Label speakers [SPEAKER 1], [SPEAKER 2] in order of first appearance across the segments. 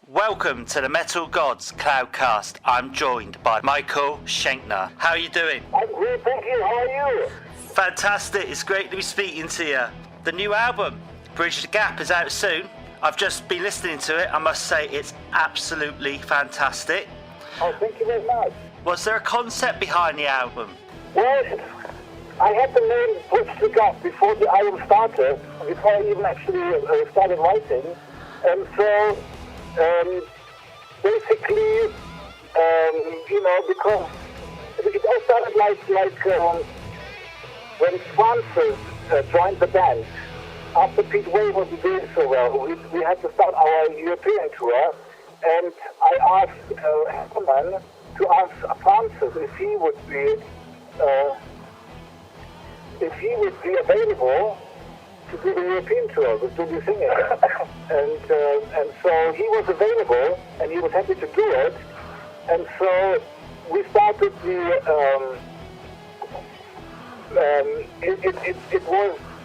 [SPEAKER 1] Welcome to the Metal Gods Cloudcast. I'm joined by Michael Schenker. How are you doing?
[SPEAKER 2] I'm good, thank you. How are you?
[SPEAKER 1] Fantastic. It's great to be speaking to you. The new album, Bridge the Gap, is out soon. I've just been listening to it. I must say it's absolutely fantastic.
[SPEAKER 2] Oh, thank you very much.
[SPEAKER 1] Was there a concept behind the album?
[SPEAKER 2] Well, I had the name Bridge the Gap before the album started, before I even actually started writing. And so, basically, because it all started like when Francis joined the band. After Pete Way wasn't doing so well, we had to start our European tour, and I asked Herman to ask Francis if he would be available to do the European tour, to do singing. and so he was available, and he was happy to do it. And so we started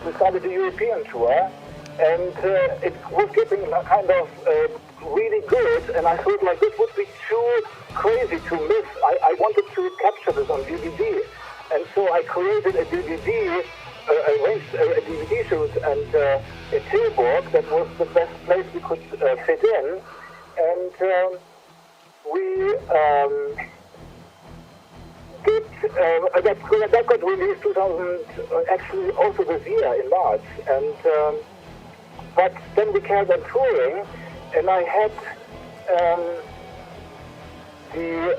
[SPEAKER 2] we started the European tour, and it was getting kind of really good, and I thought like this would be too crazy to miss. I wanted to capture this on DVD, and so I created a DVD, arranged a DVD shoot, and in Tilburg, that was the best place we could fit in, and we that got released 2000, actually also this year in March, and but then we carried on touring, and I had the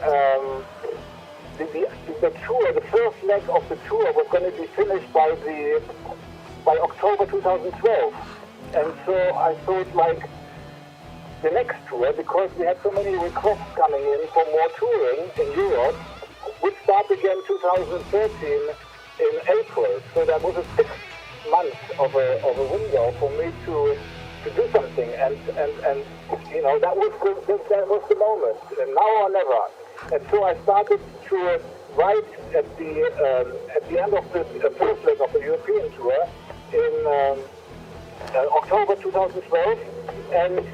[SPEAKER 2] tour, the first leg of the tour was going to be finished by October 2012, and so I thought like the next tour, because we had so many requests coming in for more touring in Europe, would start again 2013 in April. So that was a 6 months of a window for me to do something, and that was the moment, and now or never. And so I started to write at the end of the first leg of the European tour in October 2012, and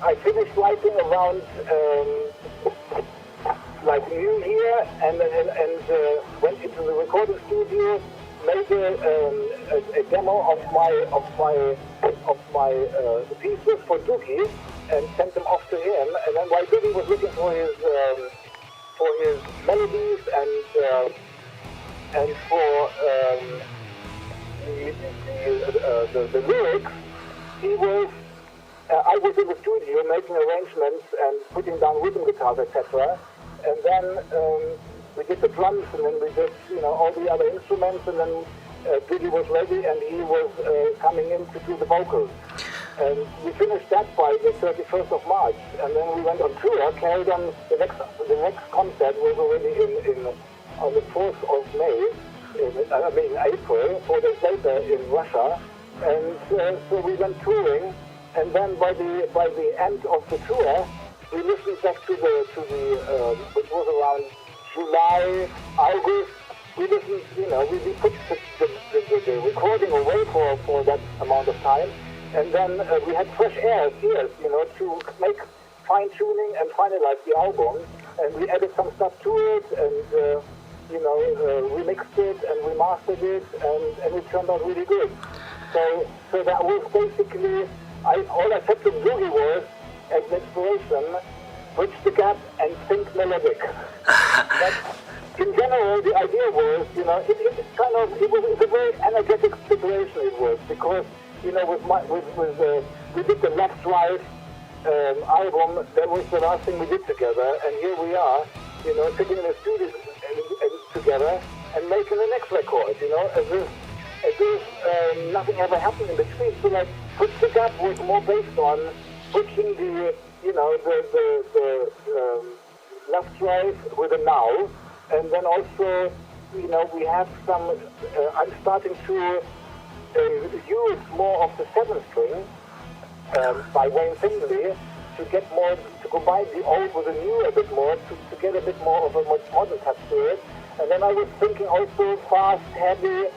[SPEAKER 2] I finished writing around like New Year, and went into the recording studio, made a demo of my pieces for Doogie, and sent them off to him. And then while Doogie was looking for his melodies and for the lyrics, I was in the studio making arrangements and putting down rhythm guitars, etc. And then we did the drums, and then we did all the other instruments, and then Doogie was ready, and he was coming in to do the vocals. And we finished that by the 31st of March, and then we went on tour, carried on. The next concert was already on the 4th of May, April, 4 days later in Russia, and so we went touring, and then by the end of the tour, we listened back to the which was around July, August. We listened, we put the recording away for that amount of time. And then we had fresh ears, to make fine-tuning and finalize the album. And we added some stuff to it, and, remixed it and remastered it, and it turned out really good. So that was basically, all I said to Doogie was, as an inspiration, bridge the gap and think melodic. But in general, the idea was, it's a very energetic situation it was, because we did the Left Right album. That was the last thing we did together, and here we are, sitting in the studio together and making the next record, as if nothing ever happened in between. So like, Bridge the Gap was more based on bridging the Left Right with a now, and then also, we have some. I'm starting to use more of the 7th string by Wayne Findlay to get more, to combine the old with the new a bit more, to get a bit more of a modern touch to it. And then I was thinking also fast, heavy,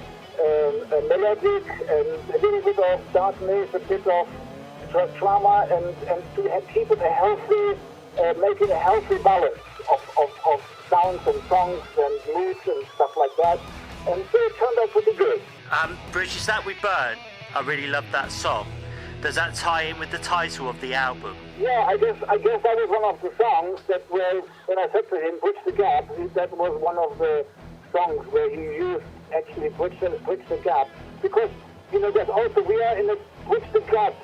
[SPEAKER 2] melodic and a little bit of darkness, a bit of drama, and to keep it a healthy, make it a healthy balance of sounds and songs and moods and stuff like that. And so it turned out pretty good.
[SPEAKER 1] Bridges That We Burn, I really love that song. Does that tie in with the title of the album?
[SPEAKER 2] Yeah, I guess that was one of the songs that were, when I said to him, Bridge the Gap, that was one of the songs where he used actually Bridge the Gap, because, you know, there's also, we are in a Bridge the Gap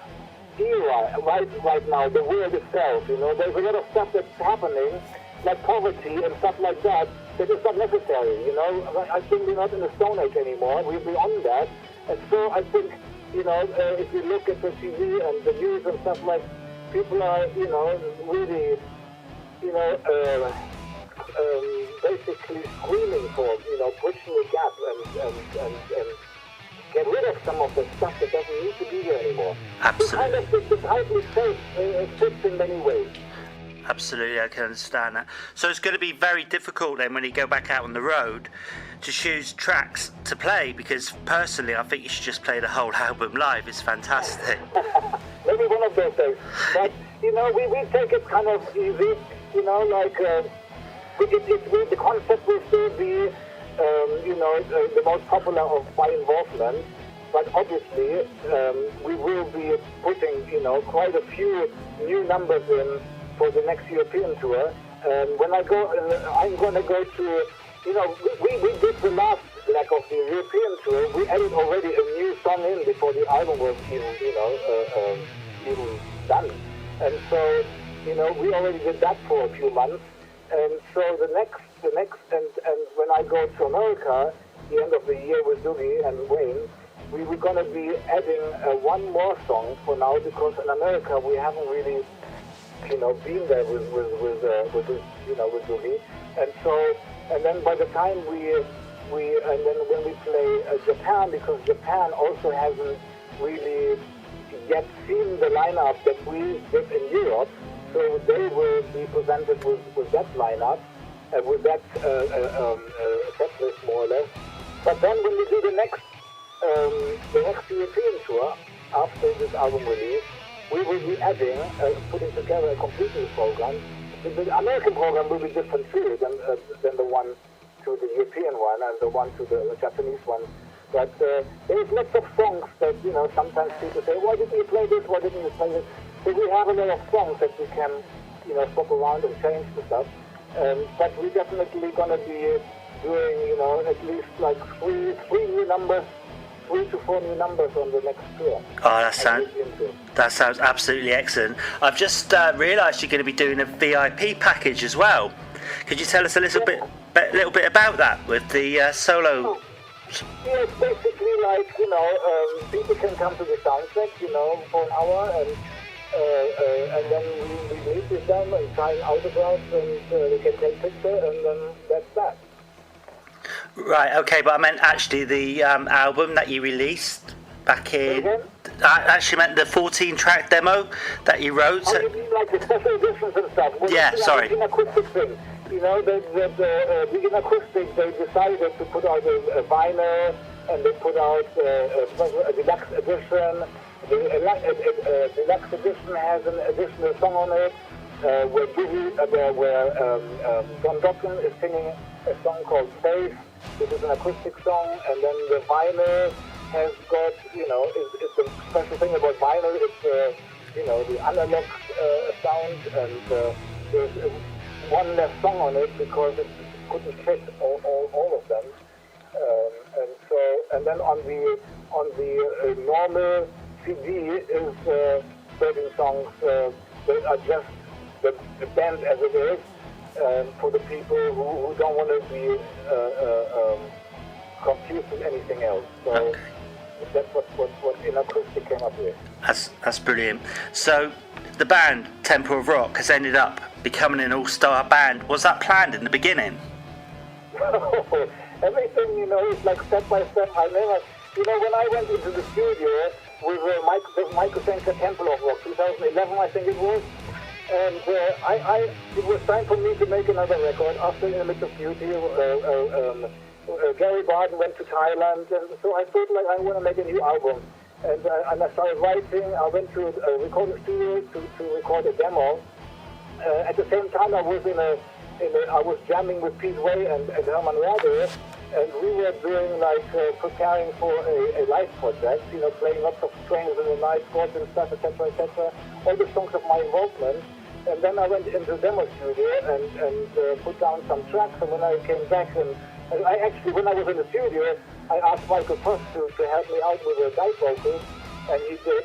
[SPEAKER 2] era right now, the world itself, you know, there's a lot of stuff that's happening, like poverty and stuff like that is not necessary, you know. I think we're not in the Stone Age anymore, we're beyond that, and so I think, you know, if you look at the TV and the news and stuff, like, people are, you know, really, you know, basically screaming for, you know, bridging the gap and get rid of some of the stuff that doesn't need to be there anymore.
[SPEAKER 1] Absolutely.
[SPEAKER 2] It's highly safe, fits in many ways.
[SPEAKER 1] Absolutely, I can understand that. So it's going to be very difficult then when you go back out on the road to choose tracks to play, because personally I think you should just play the whole album live. It's fantastic.
[SPEAKER 2] Maybe one of those days. But, you know, we take it kind of easy, you know, like, the concept will still be, you know, the most popular of my involvement, but obviously we will be putting, you know, quite a few new numbers in for the next European tour. When I go, I'm going to go to, you know, we did the last leg of the European tour. We added already a new song in before the album was even, you know, even done. And so, you know, we already did that for a few months. And so the next, and when I go to America, the end of the year with Doogie and Wayne, we were going to be adding one more song for now, because in America we haven't really, you know, been there with you know, with Doogie. And so, and then by the time and then when we play Japan, because Japan also hasn't really yet seen the lineup that we did in Europe, so they will be presented with that lineup, with that set list more or less. But then when we do the next European tour after this album release, we will be adding, putting together a complete new program. The American program will be different too than the one to the European one and the one to the Japanese one. But there's lots of songs that, you know, sometimes people say, why didn't you play this, why didn't you play this? So we have a lot of songs that we can, you know, swap around and change the stuff. But we're definitely going to be doing, you know, at least like three new numbers, 3 to 4 new numbers on the next tour.
[SPEAKER 1] Oh, that sounds absolutely excellent. I've just realised you're going to be doing a VIP package as well. Could you tell us a little bit about that with the solo?
[SPEAKER 2] Yeah, it's basically like, you know, people can come to the soundcheck, you know, for an hour, and then we meet with them and sign autographs, and they can take pictures, and then that's that.
[SPEAKER 1] Right, okay, but I meant actually the album that you released back in... I actually meant the 14-track demo that you wrote.
[SPEAKER 2] Oh, you mean like the special editions and stuff? Well,
[SPEAKER 1] yeah, sorry.
[SPEAKER 2] It's an acoustic thing. You know, the Vegan Acoustic, they decided to put out a vinyl, and they put out a deluxe edition. The deluxe edition has an additional song on it, where John Dawkins is singing a song called Space, which is an acoustic song, and then the vinyl has got, you know, it's a special thing about vinyl, it's, you know, the analog sound, and there's one less song on it because it couldn't fit all of them. And then on the normal CD is 13 songs that are just the band as it is, for the people who don't want to be confused with anything else. So okay. That's what In Acoustic came up with.
[SPEAKER 1] That's brilliant. So the band Temple of Rock has ended up becoming an all-star band. Was that planned in the beginning?
[SPEAKER 2] Everything, you know, is like step by step. I never, you know, when I went into the studio with Michael Schenker Temple of Rock, 2011 I think it was, and it was time for me to make another record after Image of Beauty, Gary Barden went to Thailand, and so I thought like I want to make a new album. And I started writing. I went to a recording studio to record a demo. At the same time, I was I was jamming with Pete Way and Herman Rader, and we were doing like preparing for a live project. You know, playing lots of strings in the night, chords and stuff, etc., etc. All the songs of my involvement. And then I went into the demo studio and put down some tracks. And when I came back, and I actually, when I was in the studio, I asked Michael Frost to help me out with the guide vocals, and he did.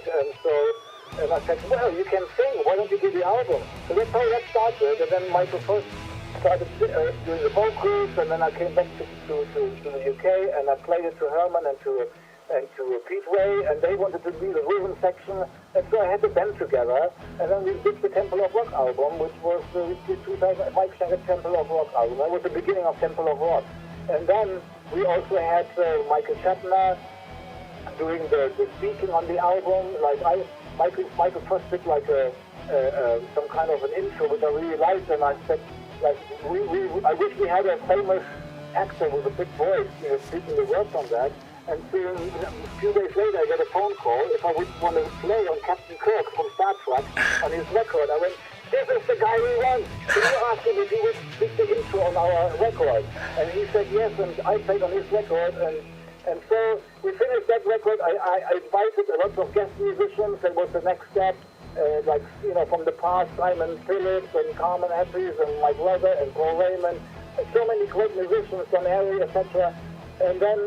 [SPEAKER 2] And I said, well, you can sing. Why don't you do the album? So that's how that started. And then Michael Frost started doing the vocals, and then I came back to the UK, and I played it to Herman and to Pete Way, and they wanted to do the rhythm section, and so I had the band together, and then we did the Temple of Rock album, which was the 2000 Mike Schenker Temple of Rock album. That was the beginning of Temple of Rock. And then we also had Michael Shatner doing the speaking on the album. Like Michael first did like some kind of an intro, which I really liked, and I said, like, I wish we had a famous actor with a big voice, you know, speaking the words on that. And soon, a few days later, I got a phone call if I would want to play on Captain Kirk from Star Trek on his record. I went, this is the guy we want. Can you ask him if he would speak the intro on our record? And he said yes, and I played on his record. And so we finished that record. I invited a lot of guest musicians. That was the next step. Like, you know, from the past, Simon Phillips and Carmen Eppes and my brother and Paul Raymond. And so many great musicians, Don Airy, etc. And then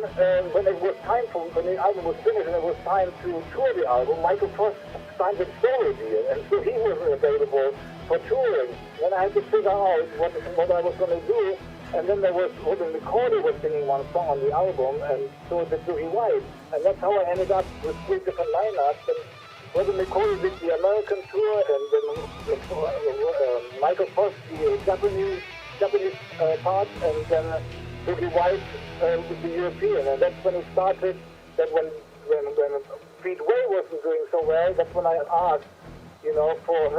[SPEAKER 2] when the album was finished and it was time to tour the album, Michael Frost signed a solo deal, and so he wasn't available for touring. Then I had to figure out what I was going to do, and then there was Robin McCordy was singing one song on the album, and so did Doogie White. And that's how I ended up with 3 different lineups. And Robin McCordy did the American tour, and then Michael Frost the Japanese part, and then Doogie White with the European, and that's when it started. That when Pete Way wasn't doing so well, that's when I asked, you know, for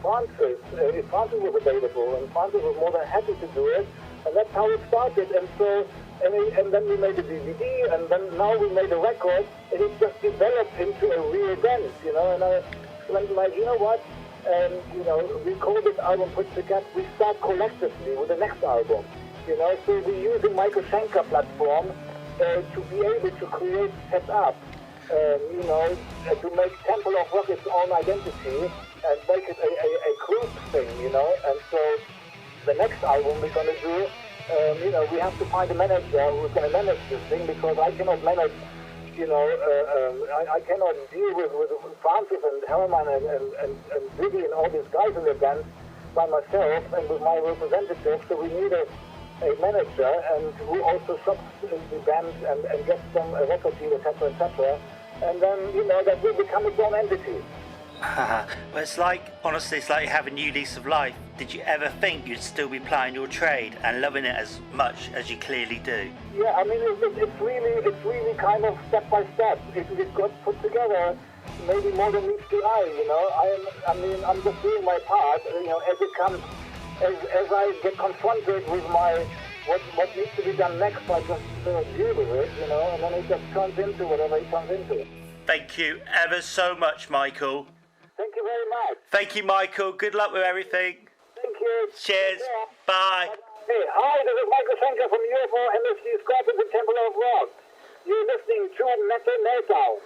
[SPEAKER 2] Francis, if Francis was available, and Francis was more than happy to do it, and that's how it started. And so, and then we made a DVD, and then now we made a record, and it just developed into a real band, you know. And I went like, you know what? And you know, we call this album Put Together. We start collectively with the next album. You know, so we use the Michael Schenker platform to be able to create, set up, you know, to make Temple of Rock its own identity and make it a group thing, you know. And so the next album we're going to do, you know, we have to find a manager who's going to manage this thing, because I cannot manage, you know, I cannot deal with Francis and Herman and Ziggy and all these guys in the band by myself and with my representatives. So we need a manager, and who also shops the band and gets them a record deal, etc., etc. And then, you know, that will become its own entity.
[SPEAKER 1] Well, it's like, honestly, it's like having a new lease of life. Did you ever think you'd still be plying your trade and loving it as much as you clearly do?
[SPEAKER 2] Yeah, I mean, it's really kind of step by step. It got put together maybe more than meets the eye, you know. I'm just doing my part, you know, as it comes. As I get confronted with what needs to be done next, I just deal with it, you know, and then it just turns into whatever it turns into.
[SPEAKER 1] Thank you ever so much, Michael.
[SPEAKER 2] Thank you very much.
[SPEAKER 1] Thank you, Michael. Good luck with everything.
[SPEAKER 2] Thank you.
[SPEAKER 1] Cheers. Bye.
[SPEAKER 2] Hey, hi, this is Michael Schenker from UFO MSG Scorpions and Temple of Rock. You're listening to Metal Meltdown.